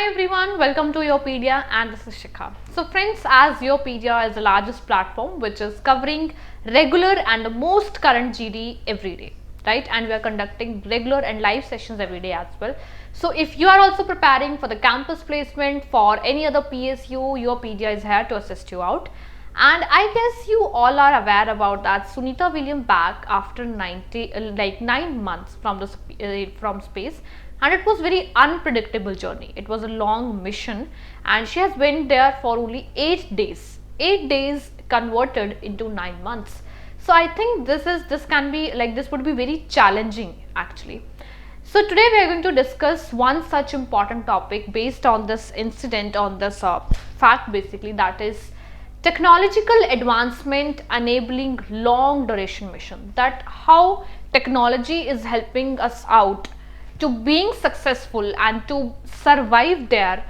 Hi everyone, welcome to Yopedia and this is Shikha. So friends, as Yopedia is the largest platform which is covering regular and the most current GD every day, right? And we are conducting regular and live sessions every day as well. So if you are also preparing for the campus placement for any other PSU, Yopedia is here to assist you out. And I guess you all are aware about that Sunita Williams back after 9 months from space, and it was very unpredictable journey. It was a long mission, and she has been there for only 8 days. 8 days converted into 9 months. So I think this would be very challenging actually. So today we are going to discuss one such important topic based on this incident, on this fact basically, that is technological advancement enabling long duration mission. That how technology is helping us out to being successful and to survive there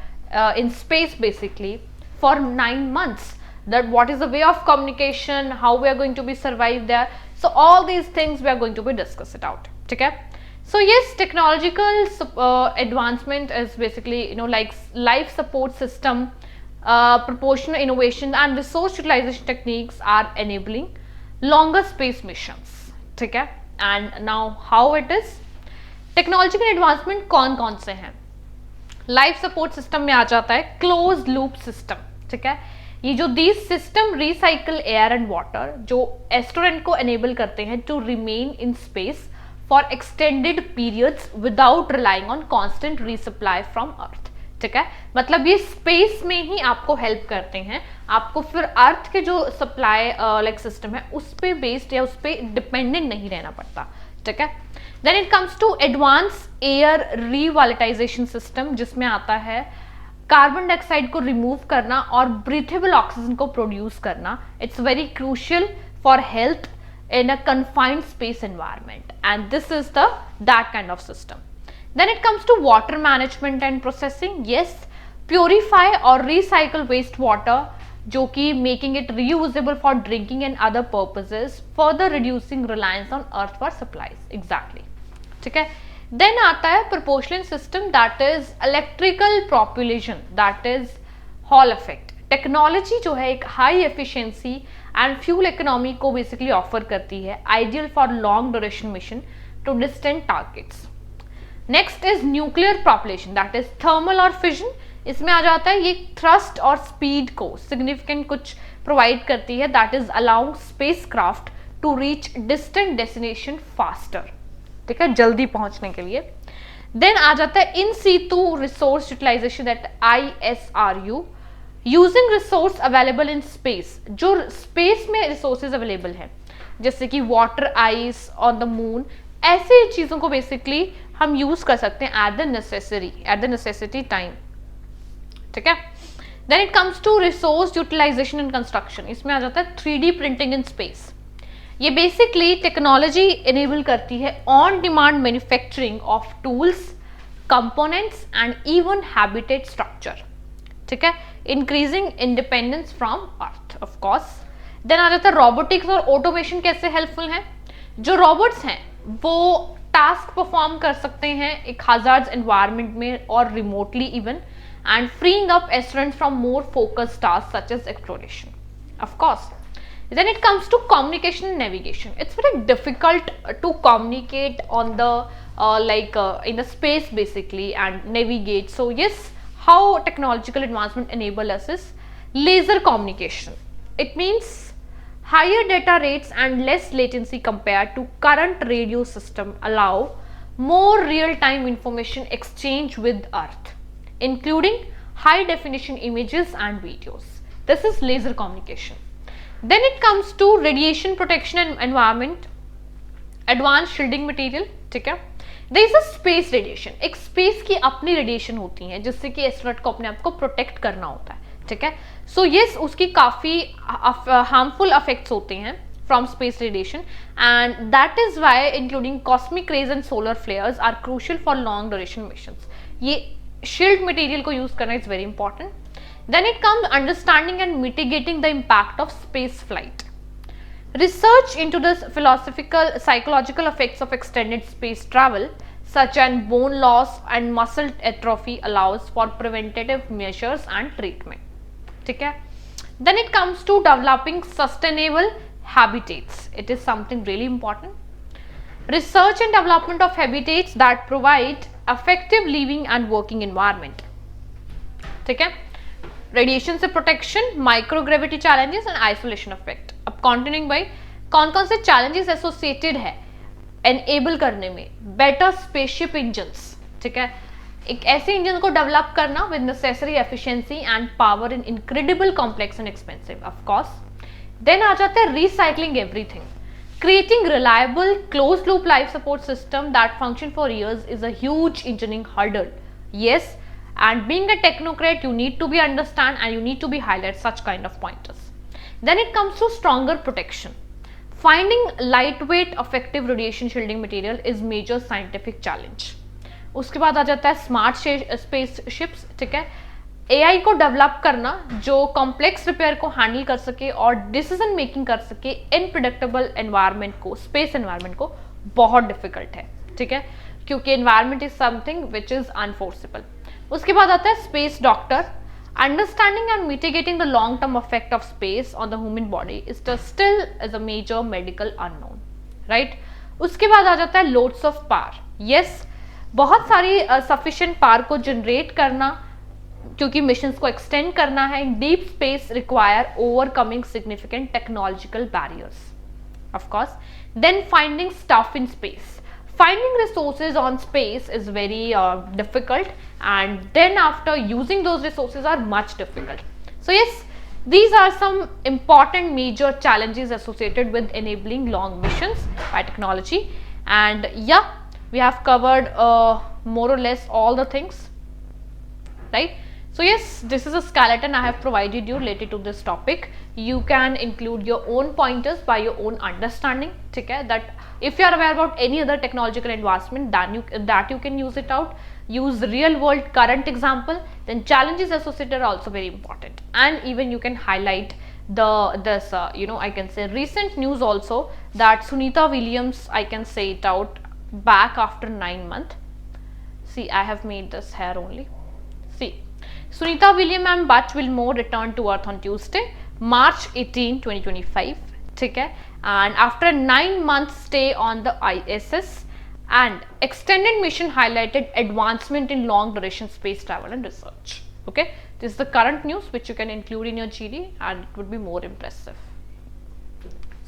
in space basically for 9 months. That what is the way of communication, how we are going to be survive there. So all these things we are going to be discuss it out. Okay. So yes, technological advancement is basically like life support system, proportional innovation and resource utilization techniques are enabling longer space missions. Okay. And now how it is, technological advancement कौन कौन से हैं? Life support system में आ जाता है close loop system. ठीक है, ये जो these system recycle air and water, जो एस्ट्रोनॉट को एनेबल करते हैं to remain in space for extended periods without relying on constant resupply from Earth. ठीक है, मतलब ये स्पेस में ही आपको हेल्प करते हैं, आपको फिर अर्थ के जो सप्लाई सिस्टम है उस पे बेस्ड या उस पे डिपेंडेंट नहीं रहना पड़ता. ठीक है, then it comes to advance air revitalization system, जिसमें आता है कार्बन डाइऑक्साइड को रिमूव करना और ब्रीथेबल ऑक्सीजन को प्रोड्यूस करना. It's very crucial for health in a confined space environment, and this is that kind of system. Then it comes to water management and processing. Yes, purify or recycle wastewater, जो कि making it reusable for drinking and other purposes, further reducing reliance on earth for supplies. Exactly. ठीक है. Then आता है propulsion system, that is electrical propulsion, that is Hall effect. Technology जो है एक high efficiency and fuel economy को basically offer करती है, ideal for long duration mission to distant targets. Next is nuclear propulsion, that is thermal और fission. इसमें आ जाता है ये थ्रस्ट और स्पीड को सिग्निफिकेंट कुछ प्रोवाइड करती है, that is allowing spacecraft to reach distant destination faster. ठीक है, जल्दी पहुंचने के लिए. देन आ जाता है in situ resource utilization, that ISRU, using resource available in space. जो स्पेस में रिसोर्सेज अवेलेबल हैं जैसे कि water, ice on the moon, ऐसे चीजों को बेसिकली हम यूज कर सकते हैं एट द नेसेसिटी टाइम. ठीक है, then it comes to resource utilization in construction. इसमें आ जाता है 3D प्रिंटिंग इन स्पेस. ये बेसिकली टेक्नोलॉजी एनेबल करती है on demand manufacturing of tools, components and even habitat structure. ठीक है, increasing independence from Earth of course. Then आ जाता है रोबोटिक्स और ऑटोमेशन कैसे हेल्पफुल हैं. जो रोबोट्स हैं वो टास्क परफॉर्म कर सकते हैं एक हजार्ड एनवायरनमेंट में और remotely even, and freeing up astronauts from more focused task such as exploration of course. Then it comes to communication and navigation. It's very difficult to communicate on the in the space basically and navigate. So yes, how technological advancement enable us is laser communication. It means higher data rates and less latency compared to current radio system allow more real-time information exchange with Earth, including high definition images and videos. This is laser communication. Then it comes to radiation protection and environment, advanced shielding material. ठीक है, there is a space radiation. एक space की अपनी radiation होती है जिससे कि astronaut को अपने आप को प्रोटेक्ट करना होता है. ठीक है, सो यस उसकी काफ़ी हार्मफुल अफेक्ट्स होते हैं from space radiation, and that is why including cosmic rays and solar flares are crucial for long duration missions. ये शील्ड मटेरियल को यूज करना is very important. Then it comes understanding and mitigating the impact of space flight. Research into the philosophical, psychological effects of extended space travel such as bone loss and muscle atrophy allows for preventative measures and treatment. ठीक है. Then it comes to developing sustainable habitats. It is something really important. Research and development of habitats that provide effective living and working environment. ठीक है. Radiation से protection, microgravity challenges and isolation effect. अब continuing by कौन कौन से challenges associated है enable करने में. Better spaceship engines. ठीक है. एक ऐसे इंजन को डेवलप करना with necessary efficiency and power in incredible complex and expensive of course. Then आ जाता है recycling everything. Creating reliable closed loop life support system that function for years is a huge engineering hurdle. Yes, and being a technocrat, you need to be understand and you need to be highlight such kind of pointers. Then it comes to stronger protection. Finding lightweight effective radiation shielding material is major scientific challenge. उसके बाद आ जाता है smart spaceships. ठीक है. AI को develop करना जो complex repair को हैंडल कर सके और डिसीजन मेकिंग कर सके इन प्रेडिक्टेबल एनवायरनमेंट को, स्पेस एनवायरनमेंट को, बहुत डिफिकल्ट है. ठीक है. क्योंकि environment is something which is unforeseeable. उसके बाद आता है space doctor. Understanding and mitigating the long term effect of space on the human body is still as a major medical unknown. Right. उसके बाद आ जाता है लोड्स ऑफ पावर. यस, बहुत सारी सफिशिएंट पावर को जनरेट करना क्योंकि मिशंस को एक्सटेंड करना है in deep space require overcoming significant technological barriers of course. Then finding stuff in space. Finding resources on space is very difficult, and then after using those resources are much difficult. So yes, these are some important major challenges associated with enabling long missions by technology. And yeah, we have covered more or less all the things, right? So yes, this is a skeleton I have provided you related to this topic. You can include your own pointers by your own understanding. ठीक है. That if you are aware about any other technological advancement, that you can use it out. Use real world current example. Then challenges associated are also very important. And even you can highlight I can say recent news also that Sunita Williams, I can say it out, back after 9 months. See, I have made this here only. See. Sunita Williams and Butch Wilmore return to Earth on Tuesday, March 18, 2025. ठीक है. And after a 9 month stay on the ISS and extended mission highlighted advancement in long duration space travel and research. Okay, this is the current news which you can include in your GD and it would be more impressive.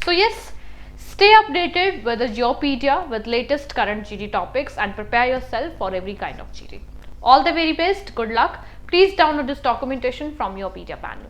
So yes, stay updated with the Geopedia with latest current GD topics and prepare yourself for every kind of GD. All the very best. Good luck. Please download this documentation from your Geopedia panel.